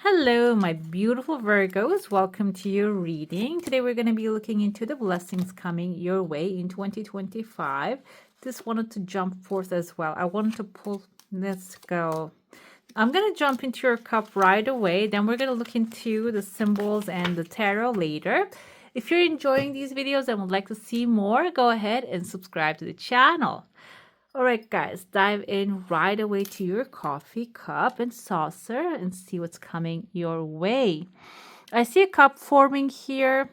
Hello, my beautiful Virgos. Welcome to your reading. Today we're going to be looking into the blessings coming your way in 2025. Just wanted to jump forth as well. I wanted to pull, let's go. I'm going to jump into your cup right away. Then we're going to look into the symbols and the tarot later. If you're enjoying these videos and would like to see more, go ahead and subscribe to the channel. All right, guys, dive in right away to your coffee cup and saucer and see what's coming your way. I see a cup forming here.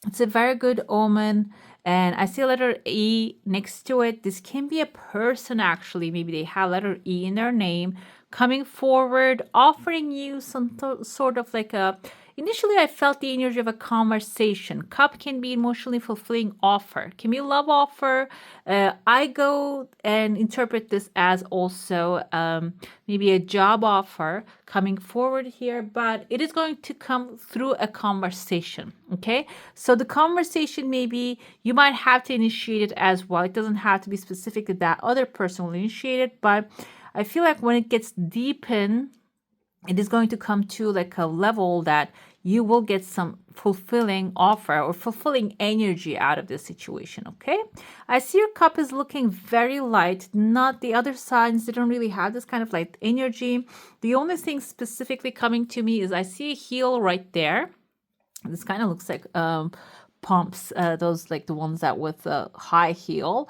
It's a very good omen. And I see a letter E next to it. This can be a person, actually. Maybe they have letter E in their name coming forward, offering you some sort of like a... Initially, I felt the energy of a conversation. Cup can be emotionally fulfilling offer, can be a love offer. I go and interpret this as also maybe a job offer coming forward here, but it is going to come through a conversation. Okay, so the conversation, maybe you might have to initiate it as well. It doesn't have to be specific that that other person will initiate it, but I feel like when it gets deep in, it is going to come to like a level that you will get some fulfilling offer or fulfilling energy out of this situation. Okay, I see your cup is looking very light. Not the other signs, they don't really have this kind of light energy. The only thing specifically coming to me is I see a heel right there. This kind of looks like pumps, those like the ones that with a high heel.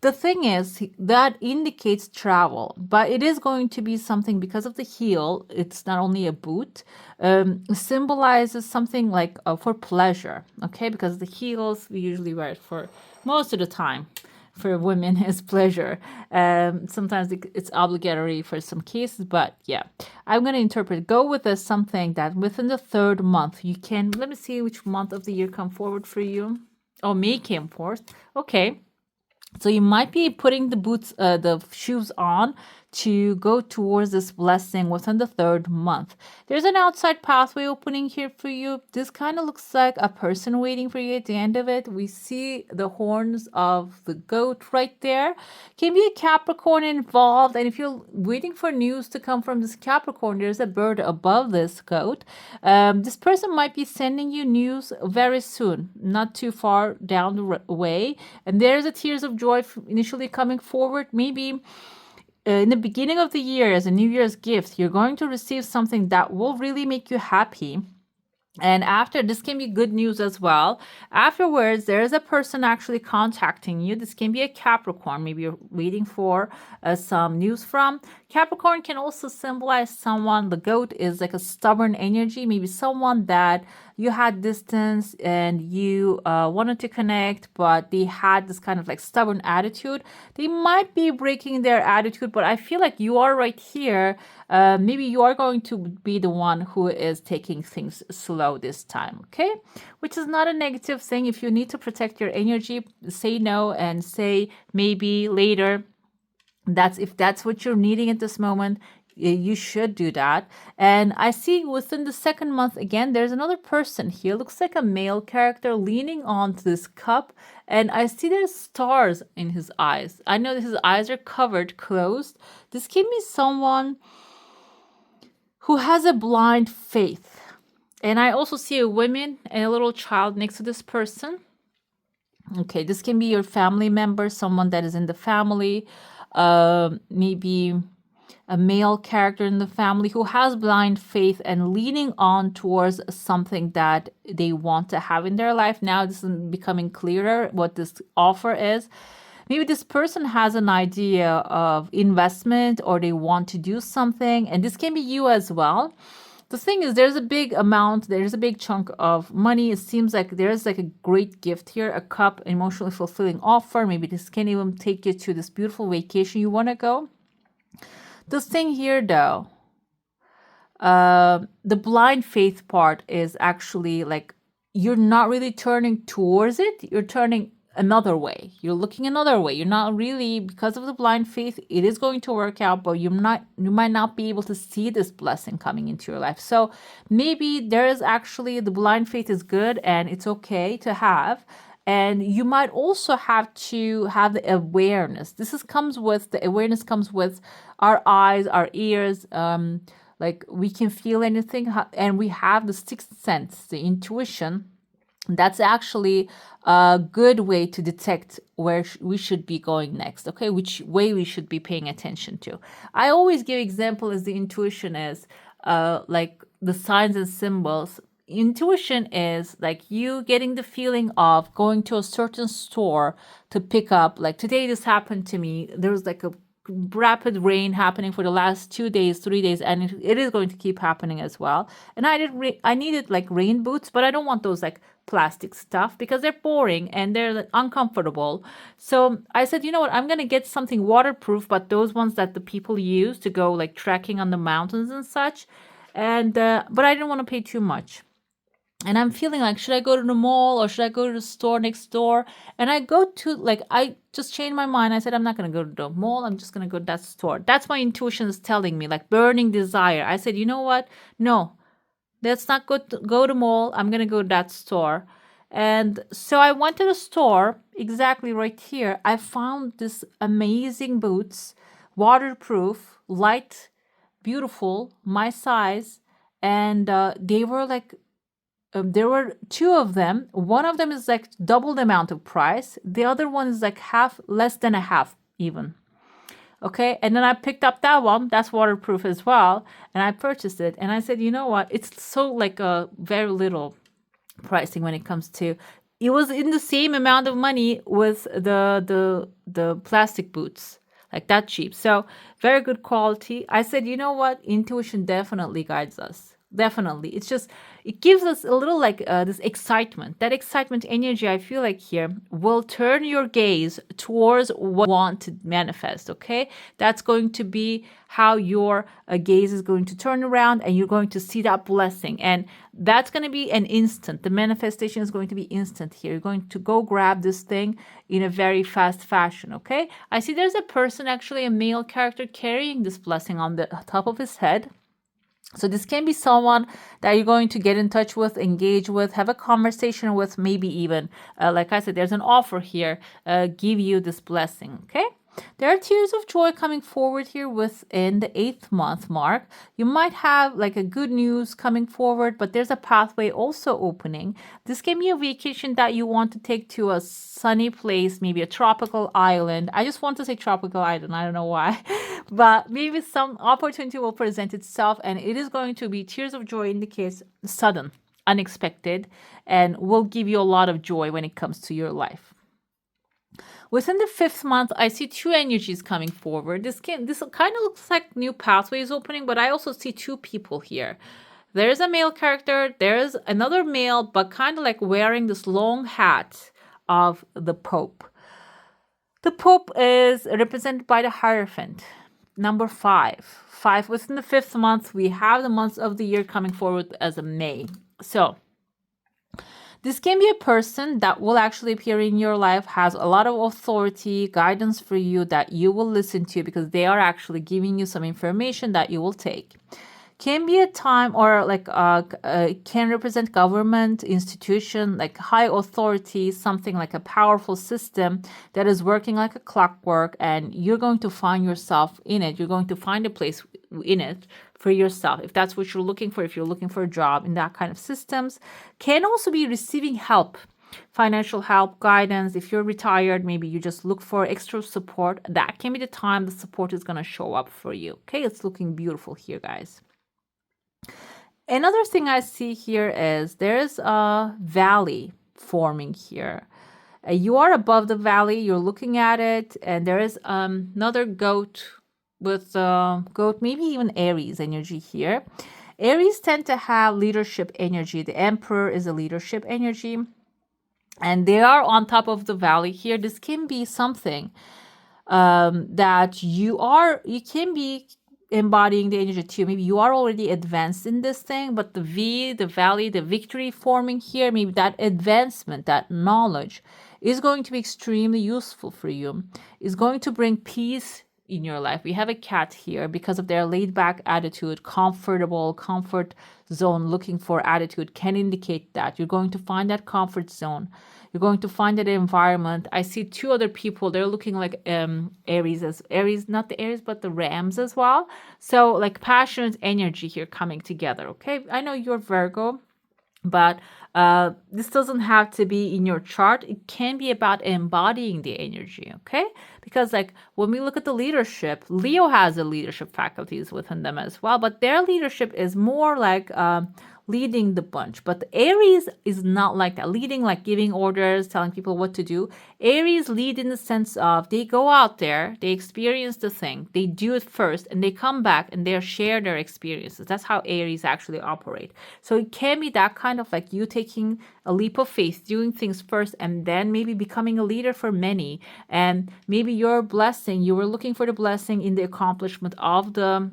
The thing is that indicates travel, but it is going to be something because of the heel. It's not only a boot, symbolizes something like for pleasure. Okay, because the heels we usually wear it for most of the time for women is pleasure. Sometimes it's obligatory for some cases, but yeah, I'm going to interpret, go with this something that within the third month, you can, let me see which month of the year come forward for you. Oh, May came forth. Okay. So you might be putting the boots, the shoes on to go towards this blessing within the third month. There's an outside pathway opening here for you. This kind of looks like a person waiting for you at the end of it. We see the horns of the goat right there. Can be a Capricorn involved. And if you're waiting for news to come from this Capricorn, there's a bird above this goat. This person might be sending you news very soon, not too far down the way. And there's a tears of joy initially coming forward. Maybe in the beginning of the year as a New Year's gift, you're going to receive something that will really make you happy. And after, this can be good news as well. Afterwards, there is a person actually contacting you. This can be a Capricorn. Maybe you're waiting for some news from. Capricorn can also symbolize someone. The goat is like a stubborn energy. Maybe someone that you had distance and you wanted to connect, but they had this kind of like stubborn attitude. They might be breaking their attitude, but I feel like you are right here. Maybe you are going to be the one who is taking things slow this time, okay? Which is not a negative thing. If you need to protect your energy, say no and say maybe later. If that's what you're needing at this moment, you should do that. And I see within the second month, again, there's another person here. Looks like a male character leaning on to this cup. And I see there's stars in his eyes. I know that his eyes are covered, closed. This can be someone who has a blind faith. And I also see a woman and a little child next to this person. Okay, this can be your family member, someone that is in the family, maybe a male character in the family who has blind faith and leaning on towards something that they want to have in their life. Now this is becoming clearer what this offer is. Maybe this person has an idea of investment or they want to do something, and this can be you as well. The thing is, there's a big amount, there's a big chunk of money. It seems like there's like a great gift here, a cup, emotionally fulfilling offer. Maybe this can even take you to this beautiful vacation you want to go. The thing here, though, the blind faith part is actually like you're not really turning towards it. You're turning another way. You're looking another way. You're not really, because of the blind faith, it is going to work out, but you might not be able to see this blessing coming into your life. So maybe there is actually, the blind faith is good and it's okay to have. And you might also have to have the awareness. The awareness comes with our eyes, our ears, like we can feel anything, and we have the sixth sense, the intuition. That's actually a good way to detect where we should be going next, okay? Which way we should be paying attention to. I always give example as the intuition is like the signs and symbols. Intuition is like you getting the feeling of going to a certain store to pick up, like today this happened to me. There was like a rapid rain happening for the last 2 days, 3 days, and it is going to keep happening as well. And I needed like rain boots, but I don't want those like plastic stuff because they're boring and they're like, uncomfortable. So I said, you know what, I'm gonna get something waterproof, but those ones that the people use to go like trekking on the mountains and such. And but I didn't want to pay too much. And I'm feeling like, should I go to the mall or should I go to the store next door? And I go to, like, I just changed my mind. I said, I'm not going to go to the mall. I'm just going to go to that store. That's my intuition is telling me, like, burning desire. I said, you know what? No, let's not go to mall. I'm going to go to that store. And so I went to the store, exactly right here. I found this amazing boots, waterproof, light, beautiful, my size. And they were like, there were two of them. One of them is like double the amount of price. The other one is like half, less than a half even. Okay. And then I picked up that one. That's waterproof as well. And I purchased it. And I said, you know what? It's so like a very little pricing when it comes to, it was in the same amount of money with the plastic boots, like that cheap. So very good quality. I said, you know what? Intuition definitely guides us. Definitely. It's just, it gives us a little like this excitement. That excitement energy, I feel like here, will turn your gaze towards what you want to manifest, okay? That's going to be how your gaze is going to turn around and you're going to see that blessing. And that's going to be an instant. The manifestation is going to be instant here. You're going to go grab this thing in a very fast fashion, okay? I see there's a person, actually a male character, carrying this blessing on the top of his head. So this can be someone that you're going to get in touch with, engage with, have a conversation with, maybe even, like I said, there's an offer here, give you this blessing, okay? There are tears of joy coming forward here within the 8th month mark. You might have like a good news coming forward, but there's a pathway also opening. This can be a vacation that you want to take to a sunny place, maybe a tropical island. I just want to say tropical island. I don't know why, but maybe some opportunity will present itself, and it is going to be tears of joy indicates sudden, unexpected, and will give you a lot of joy when it comes to your life. Within the 5th month, I see two energies coming forward. This kind of looks like new pathways opening, but I also see two people here. There's a male character, there's another male, but kind of like wearing this long hat of the Pope. The Pope is represented by the Hierophant, number 5. 5 within the 5th month, we have the months of the year coming forward as a May. So this can be a person that will actually appear in your life, has a lot of authority, guidance for you that you will listen to because they are actually giving you some information that you will take. Can be a time or like can represent government, institution, like high authority, something like a powerful system that is working like a clockwork, and you're going to find yourself in it. You're going to find a place in it for yourself, if that's what you're looking for, if you're looking for a job in that kind of systems. Can also be receiving help, financial help, guidance. If you're retired, maybe you just look for extra support. That can be the time the support is going to show up for you. Okay, it's looking beautiful here, guys. Another thing I see here is there's a valley forming here. You are above the valley, you're looking at it, and there is another goat with goat, maybe even Aries energy here. Aries tend to have leadership energy. The Emperor is a leadership energy, and they are on top of the valley here. This can be something that you can be embodying the energy too. Maybe you are already advanced in this thing, but the valley, the victory forming here, maybe that advancement, that knowledge is going to be extremely useful for you. It's going to bring peace in your life. We have a cat here because of their laid back attitude, comfort zone, looking for attitude can indicate that you're going to find that comfort zone. You're going to find that environment. I see two other people. They're looking like Aries, not the Aries, but the Rams as well. So like passionate energy here coming together. Okay, I know you're Virgo, but this doesn't have to be in your chart. It can be about embodying the energy, okay? Because like when we look at the leadership, Leo has the leadership faculties within them as well, but their leadership is more like leading the bunch. But the Aries is not like that, leading like giving orders, telling people what to do. Aries lead in the sense of they go out there, they experience the thing, they do it first, and they come back and they share their experiences. That's how Aries actually operate. So it can be that kind of like you taking a leap of faith, doing things first, and then maybe becoming a leader for many. And maybe your blessing, you were looking for the blessing in the accomplishment of the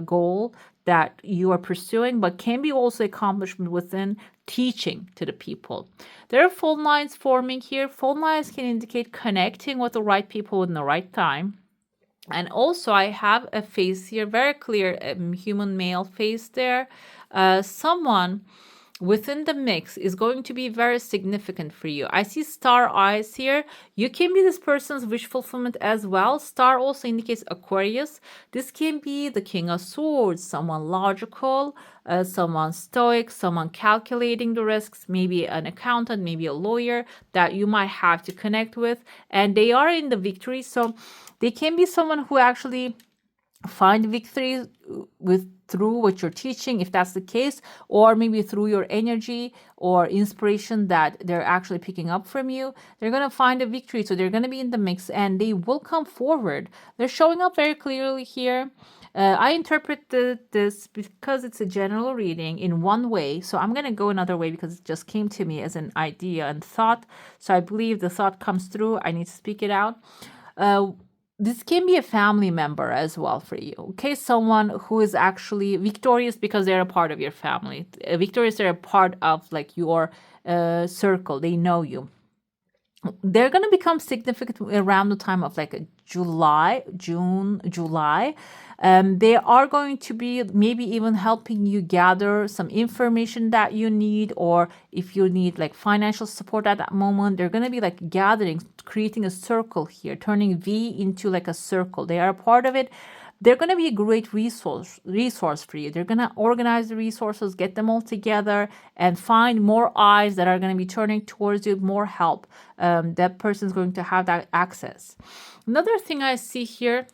goal that you are pursuing, but can be also accomplishment within teaching to the people. There are phone lines forming here. Phone lines can indicate connecting with the right people in the right time. And also I have a face here, very clear human male face there. Someone within the mix is going to be very significant for you. I see star eyes here. You can be this person's wish fulfillment as well. Star also indicates Aquarius. This can be the King of Swords, someone logical, someone stoic, someone calculating the risks, maybe an accountant, maybe a lawyer that you might have to connect with. And they are in the victory. So they can be someone who actually find victory through what you're teaching, if that's the case, or maybe through your energy or inspiration that they're actually picking up from you. They're going to find a victory, so they're going to be in the mix and they will come forward. They're showing up very clearly here. I interpret this because it's a general reading in one way, so I'm going to go another way because it just came to me as an idea and thought. So I believe the thought comes through. I need to speak it out. This can be a family member as well for you, okay? Someone who is actually victorious because they're a part of your family. Victorious, they're a part of like your circle. They know you. They're going to become significant around the time of like July. They are going to be maybe even helping you gather some information that you need, or if you need like financial support at that moment, they're going to be like gathering, creating a circle here, turning V into like a circle. They are a part of it. They're going to be a great resource for you. They're going to organize the resources, get them all together, and find more eyes that are going to be turning towards you, more help. That person's going to have that access. Another thing I see here,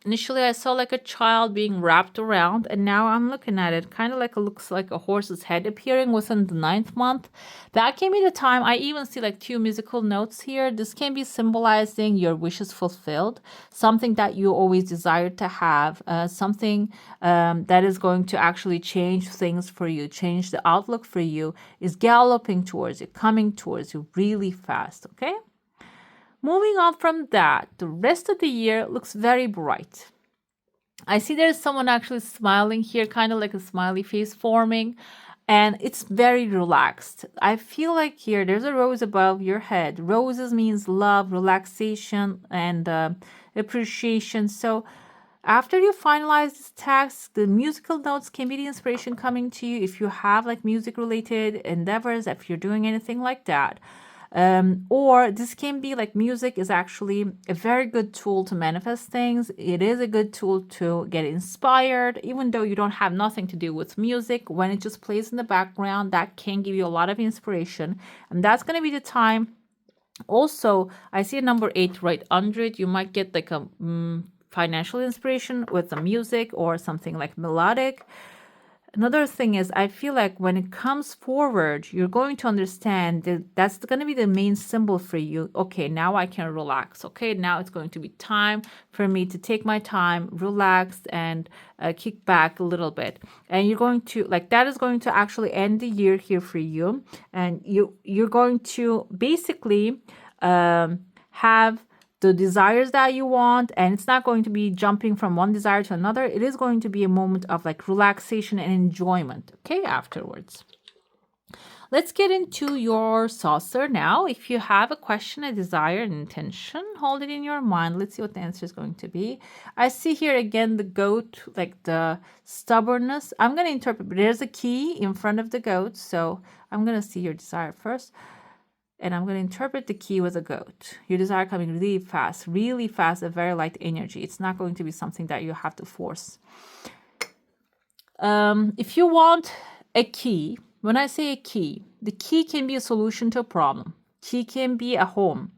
initially I saw like a child being wrapped around, and now I'm looking at it kind of like it looks like a horse's head appearing within the 9th month. That can be the time. I even see like 2 musical notes here. This can be symbolizing your wishes fulfilled, something that you always desired to have, something that is going to actually change things for you, change the outlook for you, is galloping towards you, coming towards you really fast, okay? Moving on from that, the rest of the year looks very bright. I see there's someone actually smiling here, kind of like a smiley face forming, and it's very relaxed. I feel like here there's a rose above your head. Roses means love, relaxation, and appreciation. So after you finalize this task, the musical notes can be the inspiration coming to you if you have like music related endeavors, if you're doing anything like that. Or this can be like music is actually a very good tool to manifest things. It is a good tool to get inspired, even though you don't have nothing to do with music. When it just plays in the background, that can give you a lot of inspiration, and that's going to be the time. Also, I see a number 8 right under it. You might get like a financial inspiration with the music or something like melodic. Another thing is, I feel like when it comes forward, you're going to understand that that's going to be the main symbol for you. Okay, now I can relax. Okay, now it's going to be time for me to take my time, relax, and kick back a little bit. And you're going to, like, that is going to actually end the year here for you. And you're going to basically have the desires that you want, and it's not going to be jumping from one desire to another. It is going to be a moment of like relaxation and enjoyment, okay, afterwards. Let's get into your saucer now. If you have a question, a desire, an intention, hold it in your mind. Let's see what the answer is going to be. I see here again the goat, like the stubbornness. I'm going to interpret, there's a key in front of the goat. So I'm going to see your desire first. And I'm going to interpret the key with a goat. Your desire coming really fast, a very light energy. It's not going to be something that you have to force. If you want a key, when I say a key, the key can be a solution to a problem. Key can be a home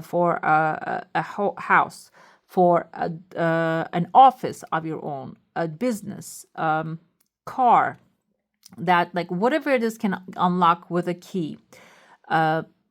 for a house, for an office of your own, a business, car, that like whatever it is can unlock with a key.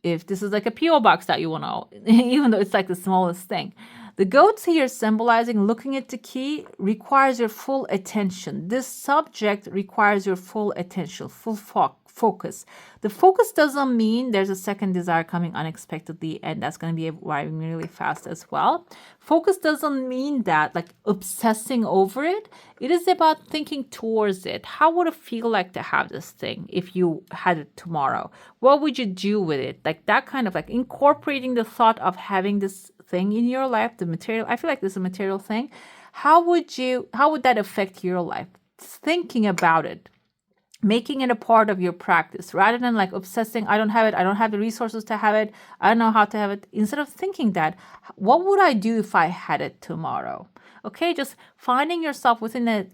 If this is like a P.O. box that you want to, even though it's like the smallest thing. The goats here symbolizing looking at the key requires your full attention. This subject requires your full attention, full focus. The focus doesn't mean there's a second desire coming unexpectedly and that's going to be arriving really fast as well. Focus doesn't mean that like obsessing over it. It is about thinking towards it. How would it feel like to have this thing if you had it tomorrow? What would you do with it? Like that kind of like incorporating the thought of having this thing in your life, the material. I feel like this is a material thing. How would that affect your life? Thinking about it, making it a part of your practice rather than like obsessing, I don't have it, I don't have the resources to have it, I don't know how to have it. Instead of thinking that, what would I do if I had it tomorrow? Okay, just finding yourself within the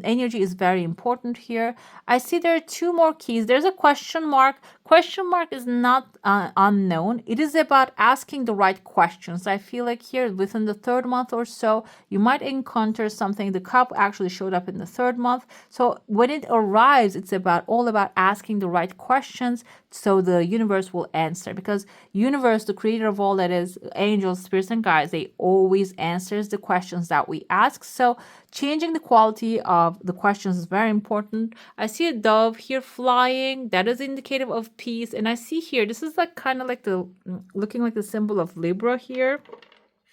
energy is very important here. I see there are two more keys. There's a question mark. Question mark is not unknown. It is about asking the right questions. I feel like here within the third month or so, you might encounter something. The cup actually showed up in the third month. So when it arrives, it's all about asking the right questions so the universe will answer. Because universe, the creator of all that is, angels, spirits, and guides, they always answers the questions that we ask. So changing the quality of the questions is very important. I see a dove here flying. That is indicative of peace. And I see here, this is like kind of like looking like the symbol of Libra here.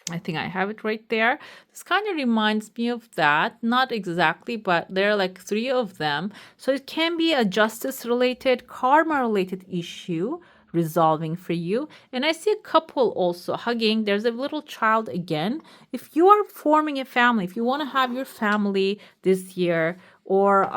I think I have it right there. This kind of reminds me of that. Not exactly, but there are like three of them. So it can be a justice-related, karma-related issue resolving for you. And I see a couple also hugging. There's a little child again. If you are forming a family, if you want to have your family this year, or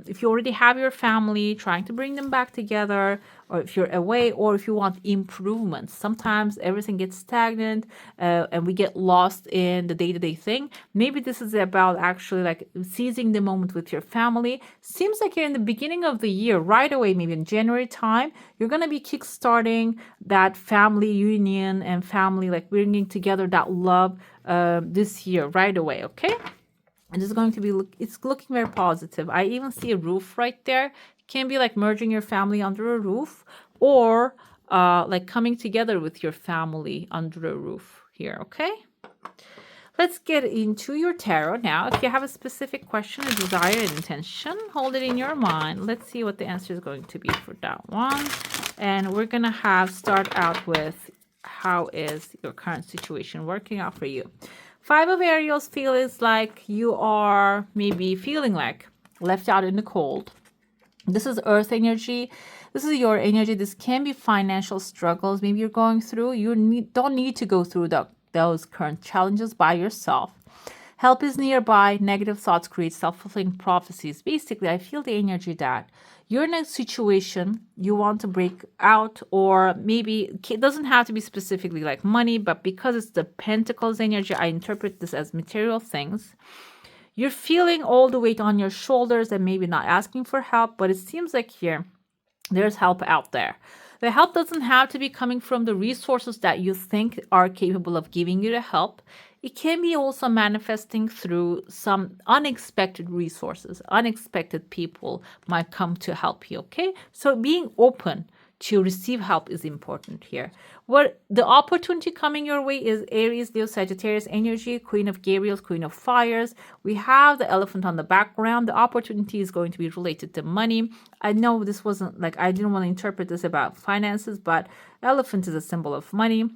if you already have your family, trying to bring them back together, or if you're away, or if you want improvements. Sometimes everything gets stagnant and we get lost in the day-to-day thing. Maybe this is about actually like seizing the moment with your family. Seems like you're in the beginning of the year, right away, maybe in January time, you're going to be kickstarting that family union and family, like bringing together that love this year right away, okay? And it's going to be, it's looking very positive. I even see a roof right there. It can be like merging your family under a roof, or like coming together with your family under a roof here, okay? Let's get into your tarot now. If you have a specific question, a desire, an intention, hold it in your mind. Let's see what the answer is going to be for that one. And we're going to start out with, how is your current situation working out for you? Five of Ariels feels like you are maybe feeling like left out in the cold. This is earth energy. This is your energy. This can be financial struggles. Maybe you're going through. You don't need to go through those current challenges by yourself. Help is nearby. Negative thoughts create self-fulfilling prophecies. Basically, I feel the energy that you're in a situation you want to break out, or maybe it doesn't have to be specifically like money, but because it's the Pentacles energy, I interpret this as material things. You're feeling all the weight on your shoulders and maybe not asking for help, but it seems like here there's help out there. The help doesn't have to be coming from the resources that you think are capable of giving you the help. It can be also manifesting through some unexpected resources. Unexpected people might come to help you, okay? So being open to receive help is important here. What the opportunity coming your way is Aries, Leo, Sagittarius energy, Queen of Gabriels, Queen of Fires. We have the elephant on the background. The opportunity is going to be related to money. I know this wasn't like, I didn't want to interpret this about finances, but elephant is a symbol of money.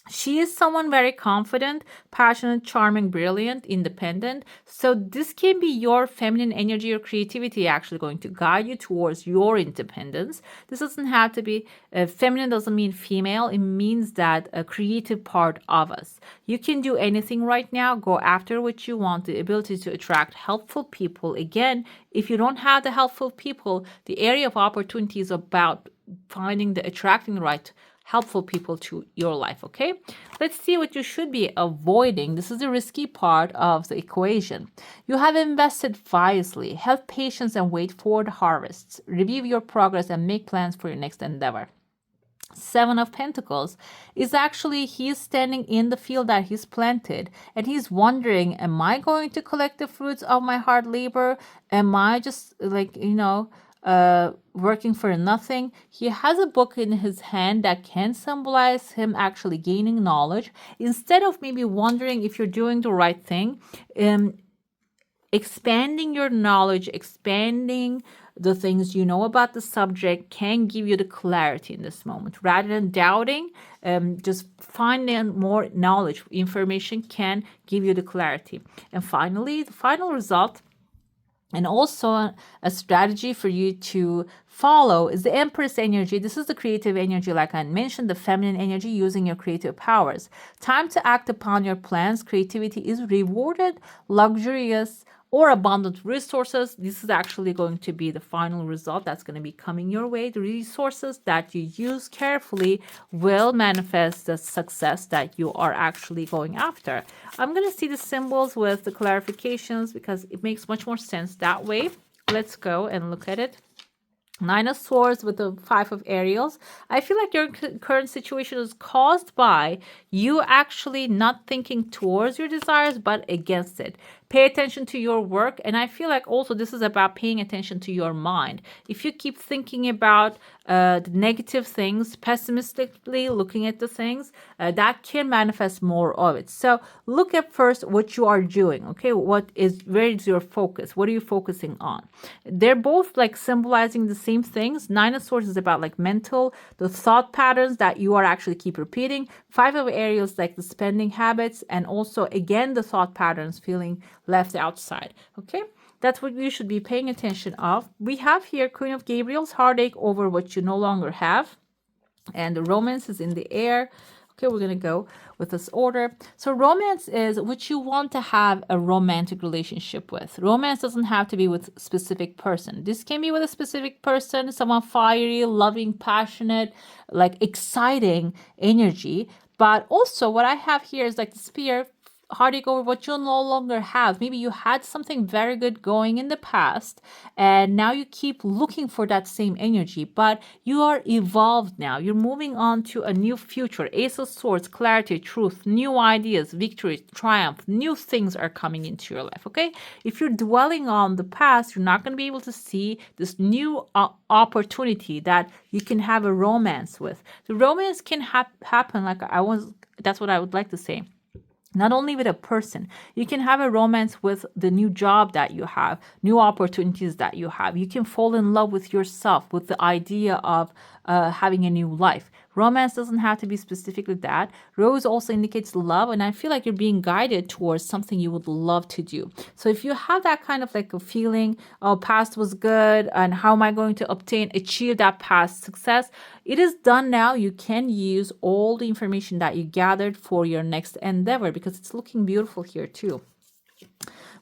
She is someone very confident, passionate, charming, brilliant, independent. So this can be your feminine energy or creativity actually going to guide you towards your independence. This doesn't have to be feminine, doesn't mean female. It means that a creative part of us. You can do anything right now. Go after what you want. The ability to attract helpful people. Again, if you don't have the helpful people, the area of opportunity is about finding the attracting the right helpful people to your life. Okay, let's see what you should be avoiding. This is the risky part of the equation. You have invested wisely. Have patience and wait for the harvests. Review your progress and make plans for your next endeavor. Seven of Pentacles is actually he's standing in the field that he's planted and he's wondering, am I going to collect the fruits of my hard labor? Am I just working for nothing? He has a book in his hand that can symbolize him actually gaining knowledge. Instead of maybe wondering if you're doing the right thing, expanding your knowledge, expanding the things you know about the subject can give you the clarity in this moment. Rather than doubting, just finding more knowledge, information can give you the clarity. And finally, the final result, and also a strategy for you to follow, is the Empress energy. This is the creative energy, like I mentioned, the feminine energy, using your creative powers. Time to act upon your plans. Creativity is rewarded, luxurious, or abundant resources. This is actually going to be the final result that's going to be coming your way. The resources that you use carefully will manifest the success that you are actually going after. I'm going to see the symbols with the clarifications because it makes much more sense that way. Let's go and look at it. Nine of Swords with the Five of Aerials. I feel like your current situation is caused by you actually not thinking towards your desires, but against it. Pay attention to your work. And I feel like also this is about paying attention to your mind. If you keep thinking about the negative things, pessimistically looking at the things, that can manifest more of it. So look at first what you are doing. Okay, where is your focus? What are you focusing on? They're both like symbolizing the same things. Nine of Swords is about like mental, the thought patterns that you are actually keep repeating. Five of Aerials, like the spending habits, and also again the thought patterns feeling left outside. Okay, that's what you should be paying attention of. We have here Queen of Gabriel's heartache over what you no longer have, and the romance is in the air. Okay, we're going to go with this order. So romance is what you want to have a romantic relationship with. Romance doesn't have to be with a specific person. This can be with a specific person, someone fiery, loving, passionate, like exciting energy. But also what I have here is like the Spear, heartache over what you no longer have. Maybe you had something very good going in the past and now you keep looking for that same energy, but you are evolved now. You're moving on to a new future. Ace of Swords, clarity, truth, new ideas, victory, triumph, new things are coming into your life. Okay, if you're dwelling on the past, you're not going to be able to see this new opportunity that you can have a romance with. The romance can happen that's what I would like to say. Not only with a person, you can have a romance with the new job that you have, new opportunities that you have. You can fall in love with yourself, with the idea of having a new life. Romance doesn't have to be specifically that. Rose also indicates love, and I feel like you're being guided towards something you would love to do. So if you have that kind of like a feeling, oh, past was good, and how am I going to achieve that past success? It is done now. You can use all the information that you gathered for your next endeavor because it's looking beautiful here too.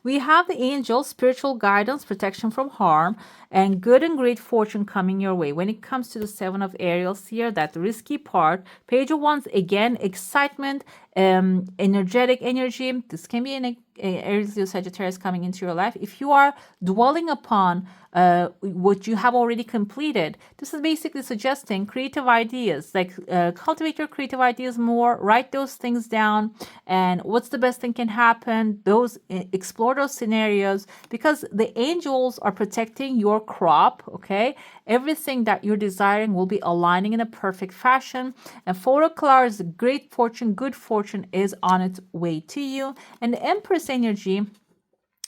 We have the angels, spiritual guidance, protection from harm, and good and great fortune coming your way. When it comes to the Seven of Aerials here, that risky part, Page of Wands, again, excitement, energetic energy. This can be an Aries, Leo, Sagittarius coming into your life. If you are dwelling upon what you have already completed, this is basically suggesting creative ideas, like cultivate your creative ideas more, write those things down, and what's the best thing can happen, explore those scenarios, because the angels are protecting your crop. Okay, everything that you're desiring will be aligning in a perfect fashion. And 4 of Claws, great fortune, good fortune is on its way to you. And the Empress energy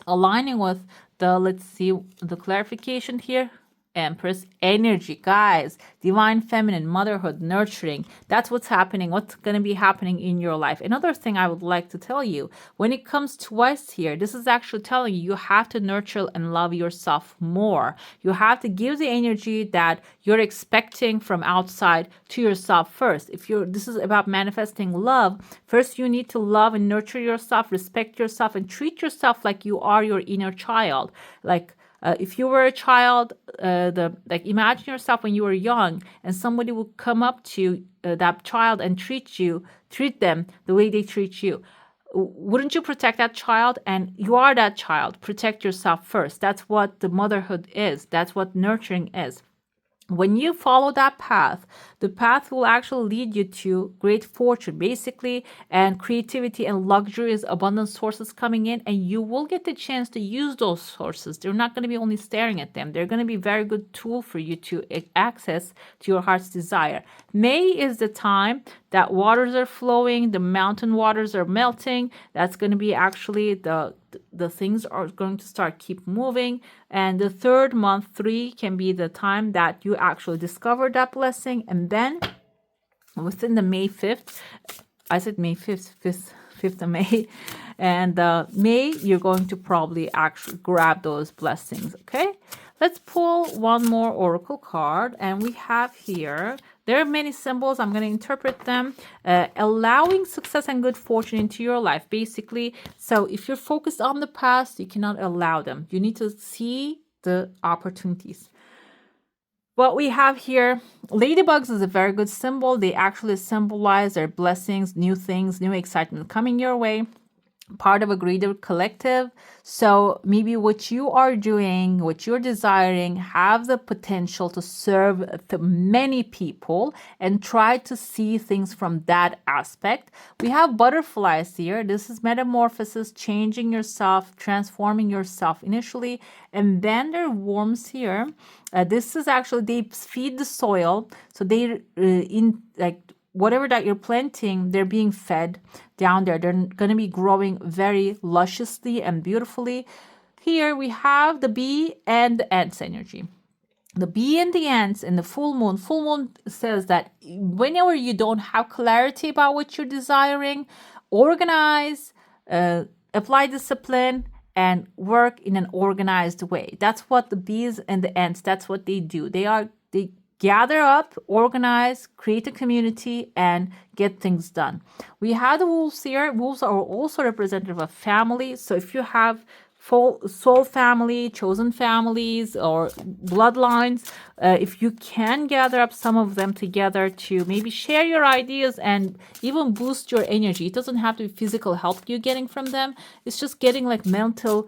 aligning with the, let's see the clarification here. Empress energy, guys. Divine feminine, motherhood, nurturing. That's what's happening. What's going to be happening in your life. Another thing I would like to tell you, when it comes to West here, this is actually telling you you have to nurture and love yourself more. You have to give the energy that you're expecting from outside to yourself first. This is about manifesting love. First, you need to love and nurture yourself, respect yourself, and treat yourself like you are your inner child. If you were a child, imagine yourself when you were young, and somebody would come up to that child and treat them the way they treat you. Wouldn't you protect that child? And you are that child. Protect yourself first. That's what the motherhood is. That's what nurturing is. When you follow that path, the path will actually lead you to great fortune, basically, and creativity and luxurious abundant sources coming in, and you will get the chance to use those sources. They're not going to be only staring at them. They're going to be very good tool for you to access to your heart's desire. May is the time that waters are flowing, the mountain waters are melting. That's going to be actually the things are going to start keep moving. And the third month, 3, can be the time that you actually discover that blessing. And then within the May 5th, I said May 5th of May. And May, you're going to probably actually grab those blessings, okay? Let's pull one more oracle card. And we have here, there are many symbols. I'm going to interpret them. Allowing success and good fortune into your life, basically. So if you're focused on the past, you cannot allow them. You need to see the opportunities. What we have here, ladybugs is a very good symbol. They actually symbolize their blessings, new things, new excitement coming your way. Part of a greater collective. So maybe what you are doing, what you're desiring, have the potential to serve many people, and try to see things from that aspect. We have butterflies here. This is metamorphosis, changing yourself, transforming yourself initially. And then there are worms here. This is actually, they feed the soil. So they whatever that you're planting, they're being fed down there. They're going to be growing very lusciously and beautifully. Here we have the bee and the ants energy. The bee and the ants and the full moon says that whenever you don't have clarity about what you're desiring, organize, apply discipline, and work in an organized way. That's what the bees and the ants, that's what they do. They gather up, organize, create a community, and get things done. We have the wolves here. Wolves are also representative of family. So if you have soul family, chosen families, or bloodlines, if you can gather up some of them together to maybe share your ideas and even boost your energy. It doesn't have to be physical help you're getting from them. It's just getting mental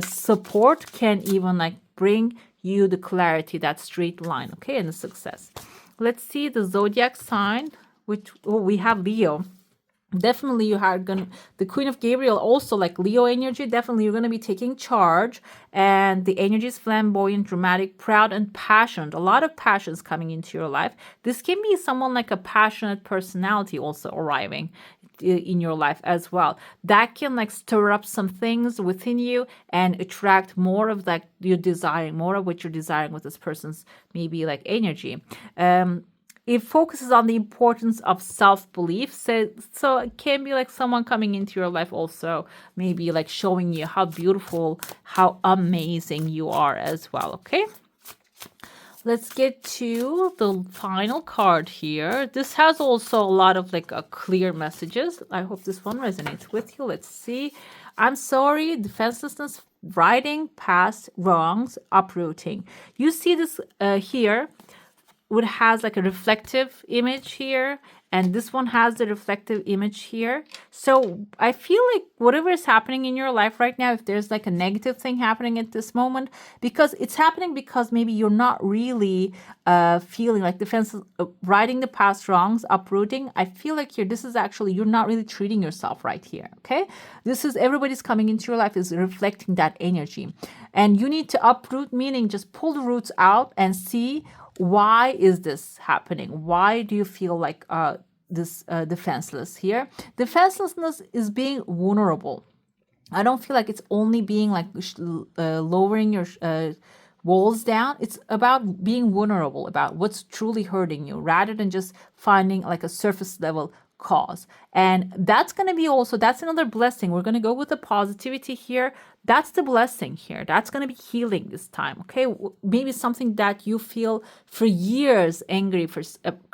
support can even bring you the clarity, that straight line, okay, and the success. Let's see the zodiac sign, which we have Leo. Definitely you are the Queen of Gabriel, also Leo energy. Definitely you're going to be taking charge, and the energy is flamboyant, dramatic, proud, and passionate. A lot of passions coming into your life. This can be someone a passionate personality also arriving in your life as well. That can stir up some things within you and attract more of you're desiring, more of what you're desiring with this person's maybe energy. It focuses on the importance of self-belief. So it can be someone coming into your life also, maybe showing you how beautiful, how amazing you are as well, okay? Let's get to the final card here. This has also a lot of clear messages. I hope this one resonates with you. Let's see. I'm sorry, defenselessness, righting past wrongs, uprooting. You see this here. It has a reflective image here, and this one has the reflective image here. So I feel whatever is happening in your life right now, if there's a negative thing happening at this moment, because it's happening because maybe you're not really feeling defense, righting the past wrongs, uprooting. I feel this is actually, you're not really treating yourself right here, okay? This is, everybody's coming into your life is reflecting that energy. And you need to uproot, meaning just pull the roots out and see, why is this happening? Why do you feel this defenseless here? Defenselessness is being vulnerable. I don't feel it's only being lowering your walls down. It's about being vulnerable about what's truly hurting you rather than just finding like a surface level cause. And that's going to be also, that's another blessing. We're going to go with the positivity here. That's the blessing here. That's going to be healing this time. Okay. Maybe something that you feel for years angry for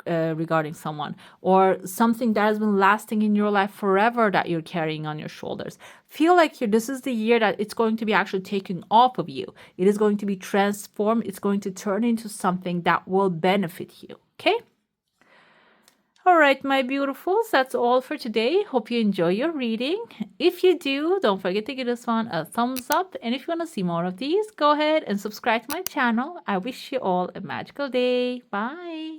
regarding someone, or something that has been lasting in your life forever that you're carrying on your shoulders. Feel like this is the year that it's going to be actually taken off of you. It is going to be transformed. It's going to turn into something that will benefit you. Okay. All right, my beautifuls, that's all for today. Hope you enjoy your reading. If you do, don't forget to give this one a thumbs up. And if you want to see more of these, go ahead and subscribe to my channel. I wish you all a magical day. Bye.